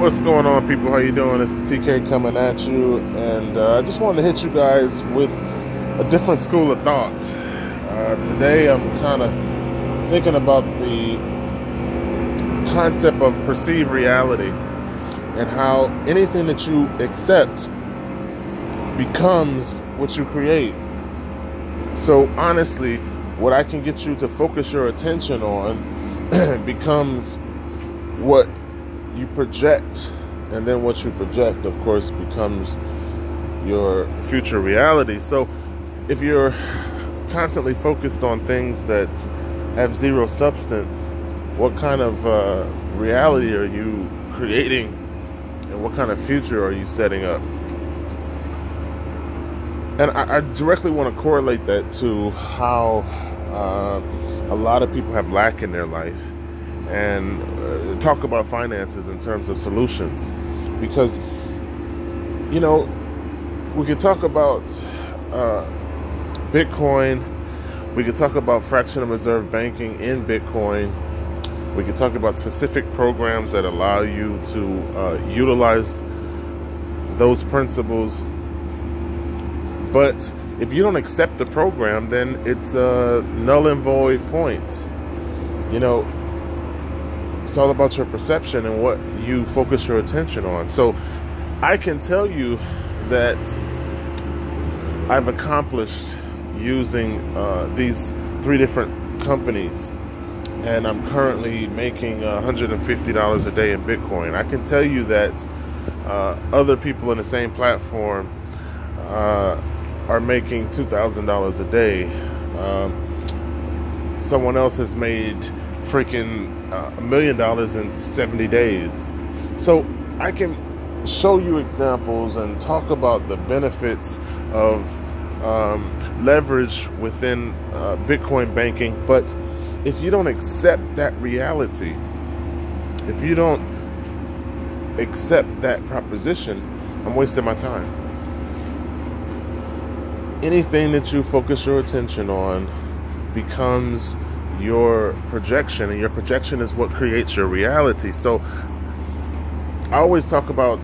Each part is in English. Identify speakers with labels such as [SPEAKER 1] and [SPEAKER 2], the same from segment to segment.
[SPEAKER 1] What's going on, people? How you doing? This is TK coming at you, and I just wanted to hit you guys with a different school of thought. Today I'm kind of thinking about the concept of perceived reality and how anything that you accept becomes what you create. So honestly, what I can get you to focus your attention on becomes what you project, and then what you project, of course, becomes your future reality. So if you're constantly focused on things that have zero substance, what kind of reality are you creating, and what kind of future are you setting up? And I directly want to correlate that to how a lot of people have lack in their life, and talk about finances in terms of solutions. Because, you know, we could talk about Bitcoin, we could talk about fractional reserve banking in Bitcoin, we could talk about specific programs that allow you to utilize those principles. But if you don't accept the program, then it's a null and void point. You know, it's all about your perception and what you focus your attention on. So I can tell you that I've accomplished using these 3 different companies, and I'm currently making $150 a day in Bitcoin. I can tell you that other people in the same platform are making $2,000 a day. Someone else has made freaking $1 million in 70 days. So I can show you examples and talk about the benefits of leverage within Bitcoin banking. But if you don't accept that reality, if you don't accept that proposition, I'm wasting my time. Anything that you focus your attention on becomes your projection, and your projection is what creates your reality. So I always talk about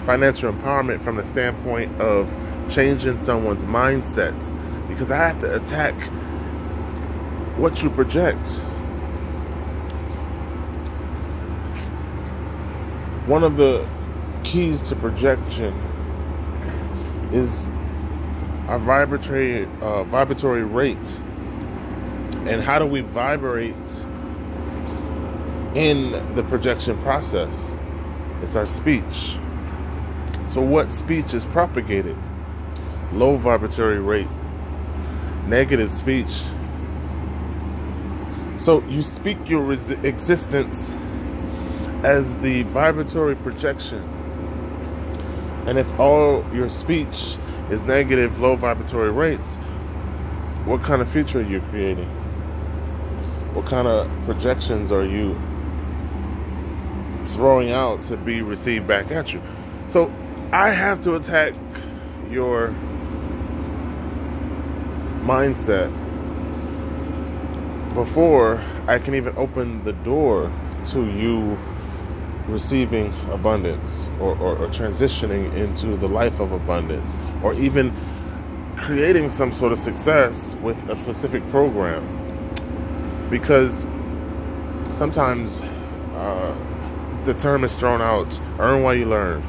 [SPEAKER 1] financial empowerment from the standpoint of changing someone's mindset, because I have to attack what you project. One of the keys to projection is our vibratory rate. And how do we vibrate in the projection process? It's our speech. So what speech is propagated? Low vibratory rate, negative speech. So you speak your existence as the vibratory projection. And if all your speech is negative, low vibratory rates, what kind of future are you creating? What kind of projections are you throwing out to be received back at you? So I have to attack your mindset before I can even open the door to you receiving abundance, or transitioning into the life of abundance, or even creating some sort of success with a specific program. Because sometimes the term is thrown out, earn while you learn,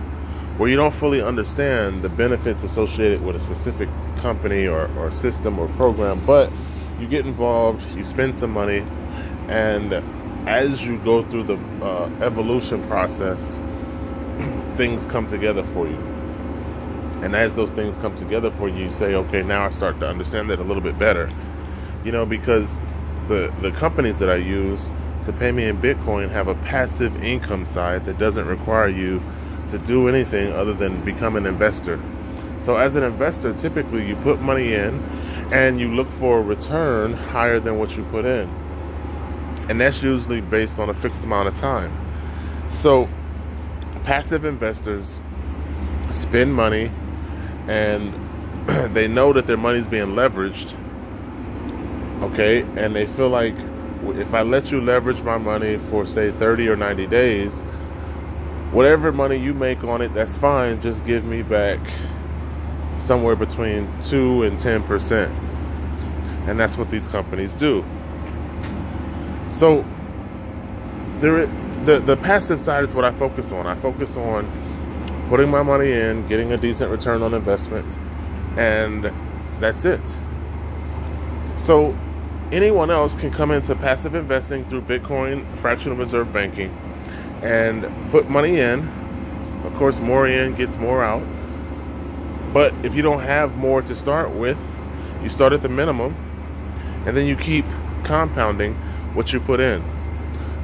[SPEAKER 1] where you don't fully understand the benefits associated with a specific company or system or program, but you get involved, you spend some money, and as you go through the evolution process, things come together for you. And as those things come together for you, you say, okay, now I start to understand that a little bit better. You know, because the companies that I use to pay me in Bitcoin have a passive income side that doesn't require you to do anything other than become an investor. So as an investor, typically you put money in and you look for a return higher than what you put in. And that's usually based on a fixed amount of time. So passive investors spend money, and they know that their money's being leveraged, okay? And they feel like, if I let you leverage my money for, say, 30 or 90 days, whatever money you make on it, that's fine. Just give me back somewhere between 2 and 10%. And that's what these companies do. So the passive side is what I focus on. I focus on putting my money in, getting a decent return on investment, and that's it. So anyone else can come into passive investing through Bitcoin fractional reserve banking and put money in. Of course, more in gets more out. But if you don't have more to start with, you start at the minimum, and then you keep compounding what you put in.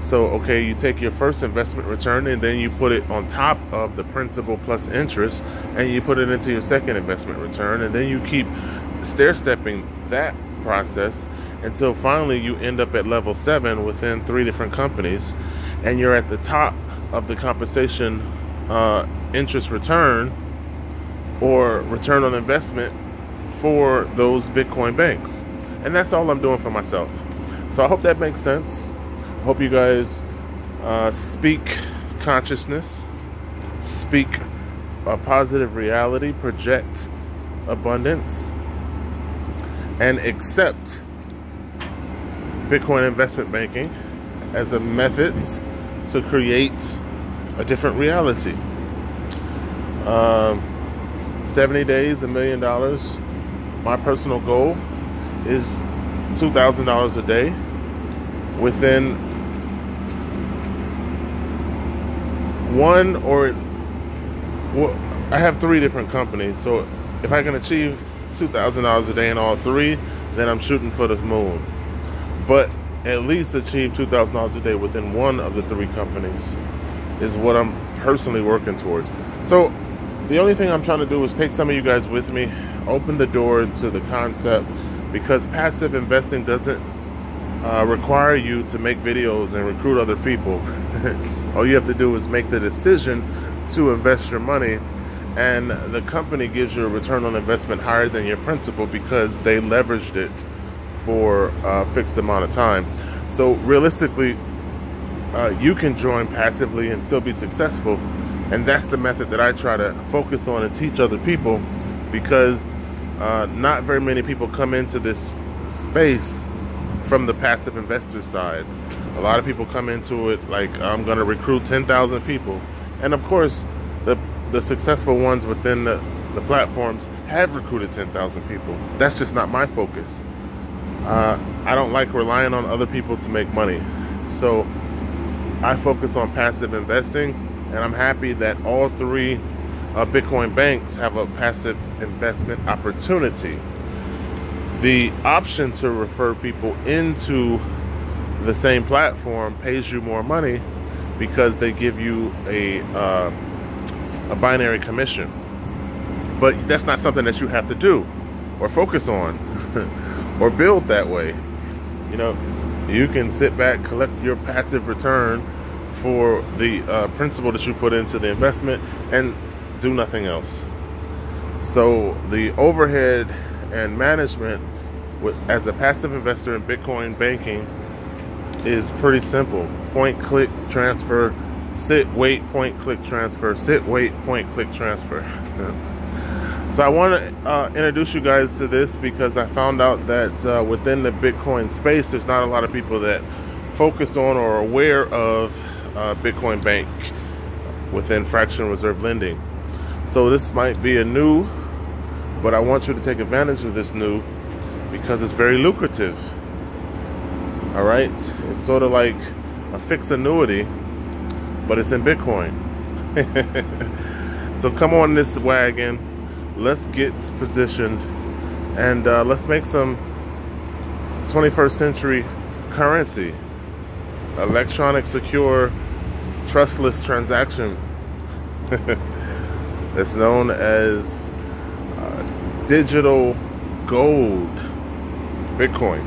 [SPEAKER 1] So, okay, you take your first investment return and then you put it on top of the principal plus interest, and you put it into your second investment return, and then you keep stair-stepping that process until finally you end up at level 7 within 3 different companies, and you're at the top of the compensation interest return or return on investment for those Bitcoin banks. And that's all I'm doing for myself. So I hope that makes sense. I hope you guys speak consciousness, speak a positive reality, project abundance, and accept Bitcoin investment banking as a method to create a different reality. 70 days, $1 million. My personal goal is $2,000 a day within one or, well, I have 3 different companies. So if I can achieve $2,000 a day in all 3, then I'm shooting for the moon. But at least achieve $2,000 a day within one of the 3 companies is what I'm personally working towards. So the only thing I'm trying to do is take some of you guys with me, open the door to the concept, because passive investing doesn't require you to make videos and recruit other people. All you have to do is make the decision to invest your money, and the company gives you a return on investment higher than your principal because they leveraged it for a fixed amount of time. So realistically, you can join passively and still be successful. And that's the method that I try to focus on and teach other people, because not very many people come into this space from the passive investor side. A lot of people come into it like, I'm going to recruit 10,000 people. And of course, the successful ones within the platforms have recruited 10,000 people. That's just not my focus. I don't like relying on other people to make money. So I focus on passive investing. And I'm happy that all 3 Bitcoin banks have a passive investment opportunity. The option to refer people into the same platform pays you more money because they give you a binary commission. But that's not something that you have to do or focus on or build that way. You know, you can sit back, collect your passive return for the principal that you put into the investment and do nothing else. So the overhead and management as a passive investor in Bitcoin banking is pretty simple. Point, click, transfer, sit, wait, point, click, transfer, sit, wait, point, click, transfer. So I want to introduce you guys to this because I found out that within the Bitcoin space, there's not a lot of people that focus on or are aware of Bitcoin Bank within fractional reserve lending. So this might be a new, but I want you to take advantage of this new because it's very lucrative. All right, it's sort of like a fixed annuity, but it's in Bitcoin. So come on this wagon, let's get positioned, and let's make some 21st century currency, electronic, secure, trustless transaction that's known as digital gold, Bitcoin.